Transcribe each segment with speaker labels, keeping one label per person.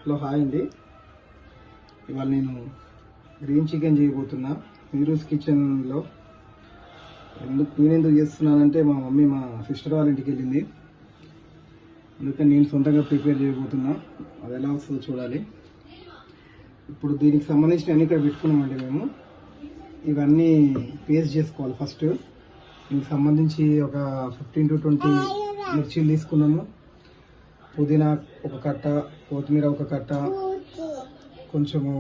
Speaker 1: Hello hi అండి. ఇవాళ నేను గ్రీన్ చికెన్ చేయబోతున్నా నీరూస్ కిచెన్లో. నేనెందుకు చేస్తున్నానంటే మా మమ్మీ మా సిస్టర్ వాళ్ళ ఇంటికి వెళ్ళింది, అందుకని నేను సొంతంగా ప్రిపేర్ చేయబోతున్నా. అది ఎలా వస్తుందో చూడాలి. ఇప్పుడు దీనికి సంబంధించిన అన్ని ఇక్కడ పెట్టుకున్నామండి మేము. ఇవన్నీ పేస్ట్ చేసుకోవాలి. ఫస్ట్ దీనికి సంబంధించి ఒక 15 to 20 మిర్చీలు తీసుకున్నాము, పుదీనా ఒక కట్ట, కొత్తిమీర ఒక కట్ట, కొంచెము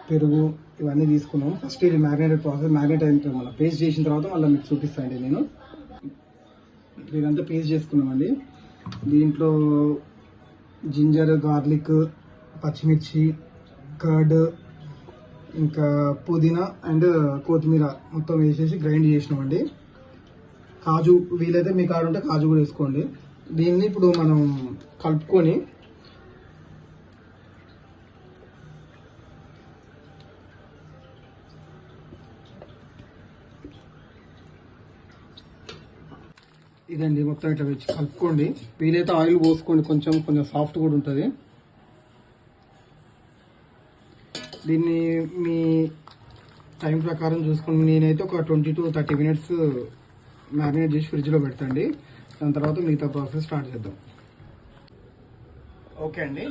Speaker 1: పెరుగు, ఇవన్నీ తీసుకున్నాము. ఫస్ట్ ఇది మ్యారినేటెడ్ ప్రాసెస్. మ్యారినేట్ అయిన మళ్ళీ పేస్ట్ చేసిన తర్వాత మళ్ళీ మీకు చూపిస్తానండి. నేను ఇదంతా పేస్ట్ చేసుకున్నామండి. దీంట్లో జింజర్, గార్లిక్, పచ్చిమిర్చి, కర్డ్, ఇంకా పుదీనా అండ్ కొత్తిమీర మొత్తం వేసేసి గ్రైండ్ చేసినామండి. కాజు వీలైతే మీ కాడ ఉంటే కాజు కూడా వేసుకోండి. దీన్ని ఇప్పుడు మనం కలుపుకొని ఇదండి మొత్తం ఇట్లా వచ్చి కలుపుకోండి. వీలైతే ఆయిల్ పోసుకోండి, కొంచెం కొంచెం సాఫ్ట్ కూడా ఉంటుంది. దీన్ని మీ టైం ప్రకారం చూసుకోండి. నేనైతే ఒక 20 to 30 minutes మ్యారినేట్ చేసి ఫ్రిడ్జ్లో పెడతాండి. దాని తర్వాత మిగతా ప్రాసెస్ స్టార్ట్ చేద్దాం. ఓకే అండి,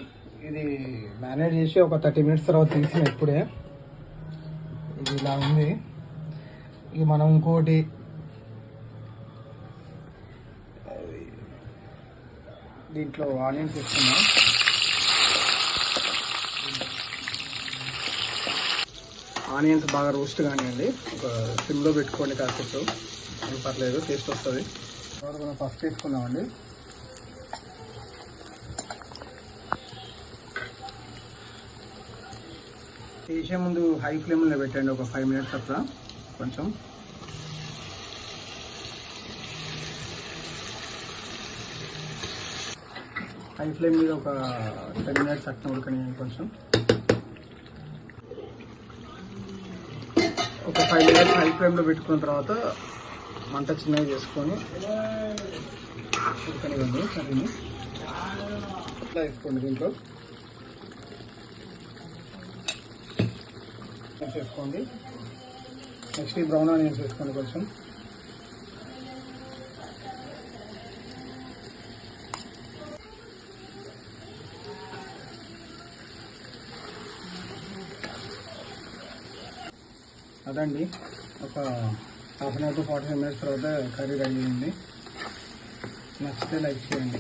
Speaker 1: ఇది మ్యారినేట్ చేసి ఒక 30 minutes తర్వాత తీసిన ఇప్పుడే ఇది ఇలా ఉంది. ఇది మనం ఇంకోటి దీంట్లో ఆనియన్స్ వేసుకున్నాం. ఆనియన్స్ బాగా రోస్ట్ కానివ్వండి, ఒక సిమ్లో పెట్టుకోండి కాసేపు, ఏం పర్లేదు, టేస్ట్ వస్తుంది. తర్వాత మనం ఫస్ట్ వేసుకున్నామండి. వేసే ముందు హై ఫ్లేమ్లో పెట్టండి, ఒక 5 minutes అట్లా. కొంచెం హై ఫ్లేమ్ మీద ఒక 10 minutes అట్లా ఉడకనియండి. కొంచెం ఒక 5 minutes హై ఫ్లేమ్లో పెట్టుకున్న తర్వాత మంట చిన్నగా చేసుకొని ఉడకనివ్వండి. కర్రీని అట్లా వేసుకోండి. దీంట్లో వేసుకోండి. నెక్స్ట్ ఈ బ్రౌన్ ఆనియన్స్ వేసుకోండి కొంచెం. అదండి, ఒక 1/2 to 45 minutes తర్వాత కర్రీ రెడీ అయింది. నచ్చితే లైక్ చేయండి.